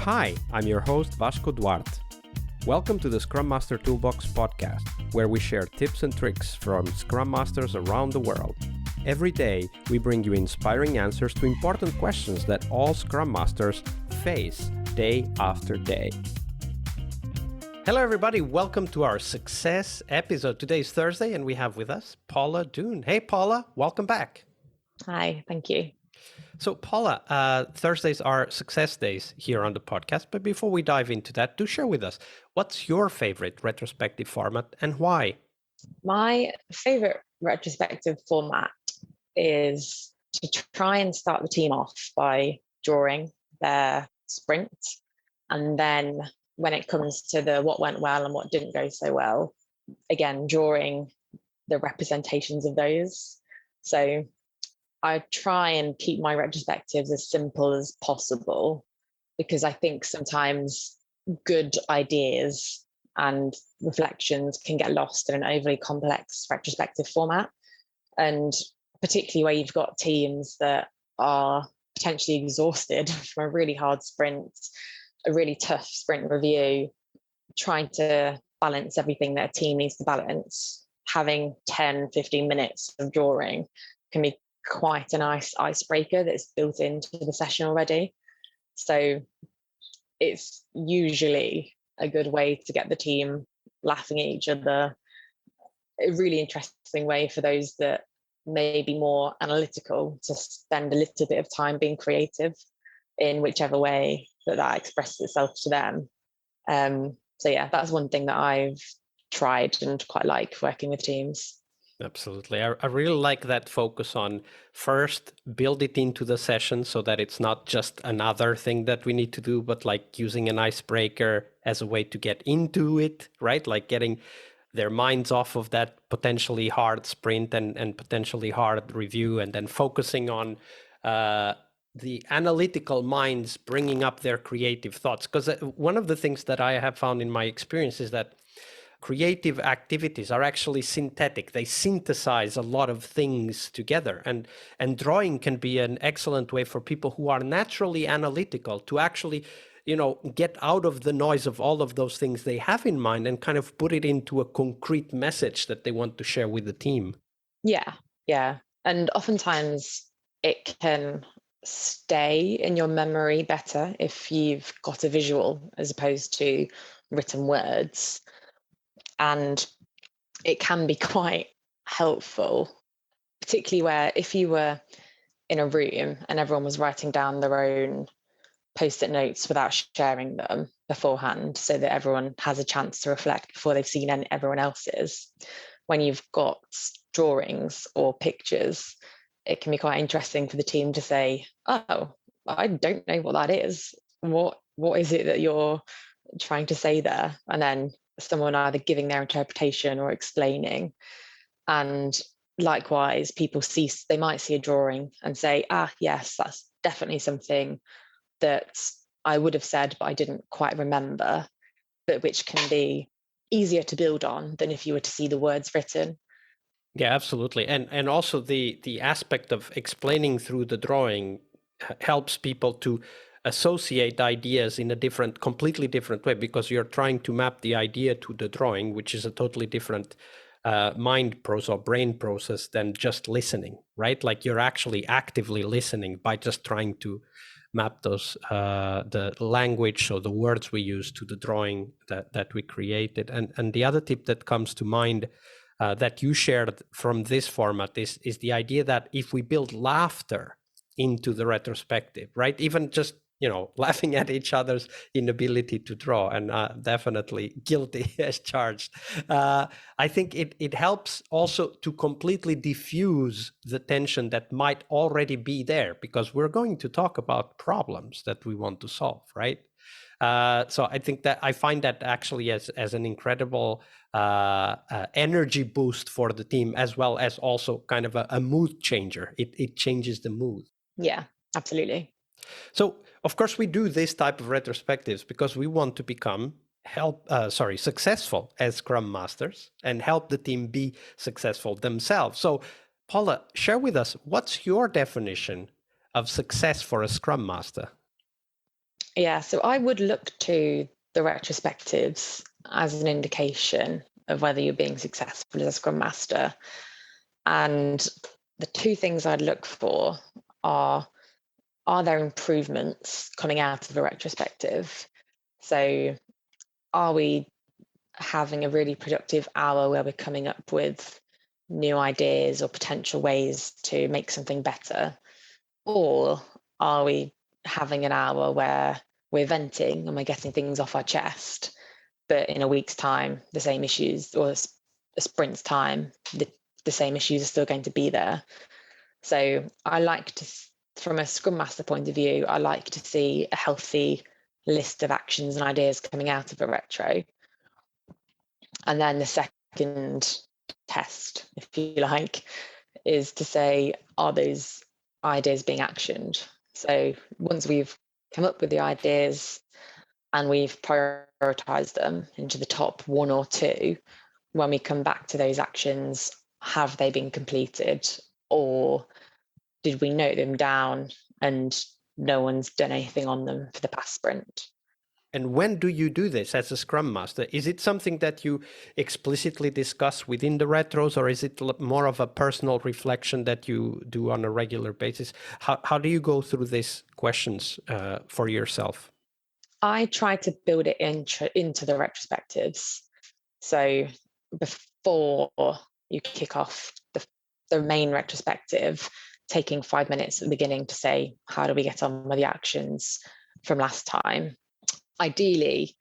Hi, I'm your host Vasco Duarte. Welcome to the Scrum Master Toolbox podcast, where we share tips and tricks from Scrum Masters around the world. Every day, we bring you inspiring answers to important questions that all Scrum Masters face day after day. Hello everybody, welcome to our success episode. Today is Thursday and we have with us Paula Doon. Hey Paula, welcome back. Hi, thank you. So Paula, Thursdays are success days here on the podcast, but before we dive into that, do share with us, what's your favorite retrospective format and why? My favorite retrospective format is to try and start the team off by drawing their sprint. And then when it comes to the what went well and what didn't go so well, again, drawing the representations of those. So I try and keep my retrospectives as simple as possible, because I think sometimes good ideas and reflections can get lost in an overly complex retrospective format. And particularly where you've got teams that are potentially exhausted from a really hard sprint, a really tough sprint review, trying to balance everything that a team needs to balance, having 10, 15 minutes of drawing can be quite a nice icebreaker that's built into the session already. So it's usually a good way to get the team laughing at each other. A really interesting way for those that may be more analytical to spend a little bit of time being creative in whichever way that expresses itself to them. So yeah, that's one thing that I've tried and quite like working with teams. Absolutely. I really like that focus on first build it into the session so that it's not just another thing that we need to do, but like using an icebreaker as a way to get into it, right? Like getting their minds off of that potentially hard sprint and potentially hard review, and then focusing on the analytical minds bringing up their creative thoughts. Because one of the things that I have found in my experience is that creative activities are actually synthetic. They synthesize a lot of things together. And drawing can be an excellent way for people who are naturally analytical to actually, get out of the noise of all of those things they have in mind and kind of put it into a concrete message that they want to share with the team. Yeah. And oftentimes it can stay in your memory better if you've got a visual as opposed to written words. And it can be quite helpful, particularly where if you were in a room and everyone was writing down their own post-it notes without sharing them beforehand so that everyone has a chance to reflect before they've seen everyone else's. When you've got drawings or pictures, it can be quite interesting for the team to say, oh, I don't know what that is. What is it that you're trying to say there? And then someone either giving their interpretation or explaining. And likewise, they might see a drawing and say, yes, that's definitely something that I would have said, but I didn't quite remember, but which can be easier to build on than if you were to see the words written. Yeah, absolutely. And also the aspect of explaining through the drawing helps people to associate ideas in a completely different way, because you're trying to map the idea to the drawing, which is a totally different mind process or brain process than just listening, right? Like you're actually actively listening by just trying to map those the language, so the words we use, to the drawing that we created. And the other tip that comes to mind that you shared from this format is the idea that if we build laughter into the retrospective, right? Even just, laughing at each other's inability to draw, and definitely guilty as charged. I think it helps also to completely diffuse the tension that might already be there, because we're going to talk about problems that we want to solve, right? So I think that I find that actually as an incredible energy boost for the team, as well as also kind of a mood changer. It changes the mood. Yeah, absolutely. So, of course, we do this type of retrospectives because we want to become successful as Scrum Masters and help the team be successful themselves. So, Paula, share with us, what's your definition of success for a Scrum Master? Yeah, so I would look to the retrospectives as an indication of whether you're being successful as a Scrum Master. And the two things I'd look for are there improvements coming out of a retrospective? So are we having a really productive hour where we're coming up with new ideas or potential ways to make something better? Or are we having an hour where we're venting and we're getting things off our chest, but in a week's time, the same issues, or a sprint's time, the same issues are still going to be there? So I like to, from a Scrum Master point of view, I like to see a healthy list of actions and ideas coming out of a retro. And then the second test, if you like, is to say, are those ideas being actioned? So once we've come up with the ideas and we've prioritized them into the top one or two, when we come back to those actions, have they been completed, or did we note them down and no one's done anything on them for the past sprint? And when do you do this as a Scrum Master? Is it something that you explicitly discuss within the retros, or is it more of a personal reflection that you do on a regular basis? How do you go through these questions for yourself? I try to build it into the retrospectives. So before you kick off the main retrospective, taking 5 minutes at the beginning to say, how do we get on with the actions from last time? Ideally,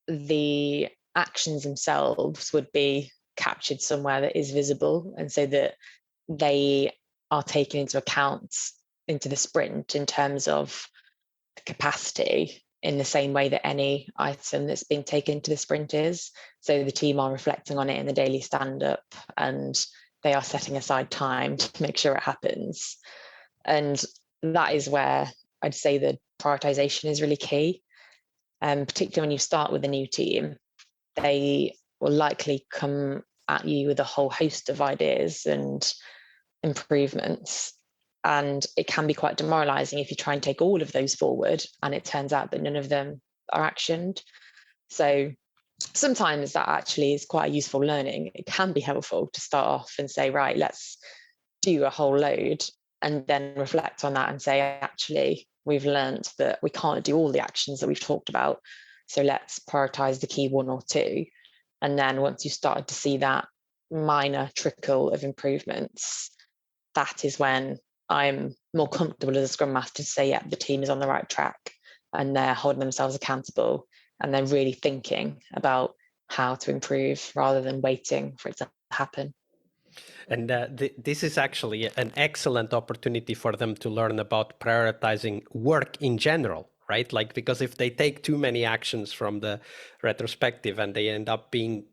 the actions themselves would be captured somewhere that is visible, and so that they are taken into account into the sprint in terms of capacity, in the same way that any item that's being taken into the sprint is. So the team are reflecting on it in the daily stand-up, and they are setting aside time to make sure it happens. And that is where I'd say the prioritization is really key. Particularly when you start with a new team, they will likely come at you with a whole host of ideas and improvements. And it can be quite demoralizing if you try and take all of those forward and it turns out that none of them are actioned. So sometimes that actually is quite a useful learning. It can be helpful to start off and say, right, let's do a whole load, and then reflect on that and say, actually, we've learned that we can't do all the actions that we've talked about. So let's prioritize the key one or two. And then once you started to see that minor trickle of improvements, that is when I'm more comfortable as a Scrum Master to say, yeah, the team is on the right track and they're holding themselves accountable and they're really thinking about how to improve rather than waiting for it to happen. And this is actually an excellent opportunity for them to learn about prioritizing work in general, right? Like, because if they take too many actions from the retrospective and they end up being,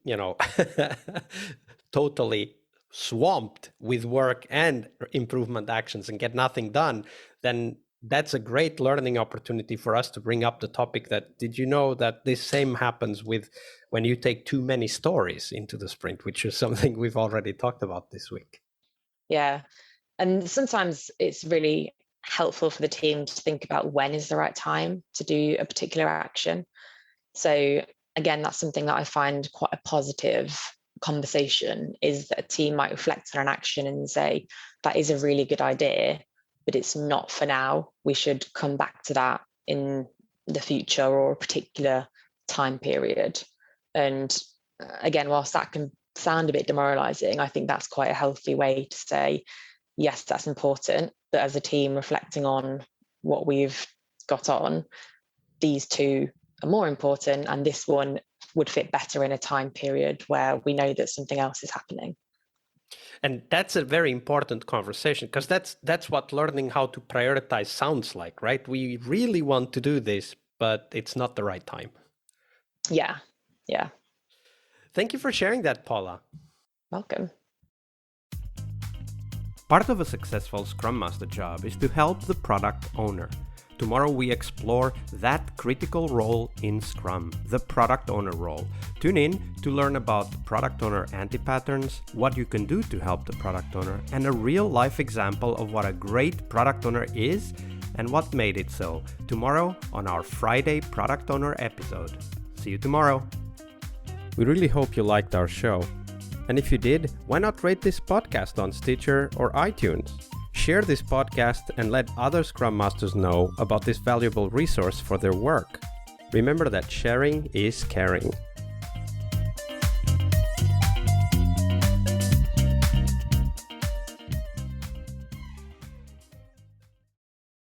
totally swamped with work and improvement actions and get nothing done, then that's a great learning opportunity for us to bring up the topic that, did you know that this same happens with when you take too many stories into the sprint, which is something we've already talked about this week. Yeah. And sometimes it's really helpful for the team to think about when is the right time to do a particular action. So again, that's something that I find quite a positive conversation, is that a team might reflect on an action and say, that is a really good idea, but it's not for now. We should come back to that in the future or a particular time period. And again, whilst that can sound a bit demoralizing, I think that's quite a healthy way to say, yes, that's important, but as a team reflecting on what we've got on, these two are more important, and this one would fit better in a time period where we know that something else is happening. And that's a very important conversation, because that's what learning how to prioritize sounds like, right? We really want to do this, but it's not the right time. Yeah. Thank you for sharing that, Paula. Welcome. Part of a successful Scrum Master job is to help the product owner. Tomorrow we explore that critical role in Scrum, the product owner role. Tune in to learn about the product owner anti-patterns, what you can do to help the product owner, and a real-life example of what a great product owner is and what made it so tomorrow on our Friday Product Owner episode. See you tomorrow. We really hope you liked our show. And if you did, why not rate this podcast on Stitcher or iTunes? Share this podcast and let other Scrum Masters know about this valuable resource for their work. Remember that sharing is caring.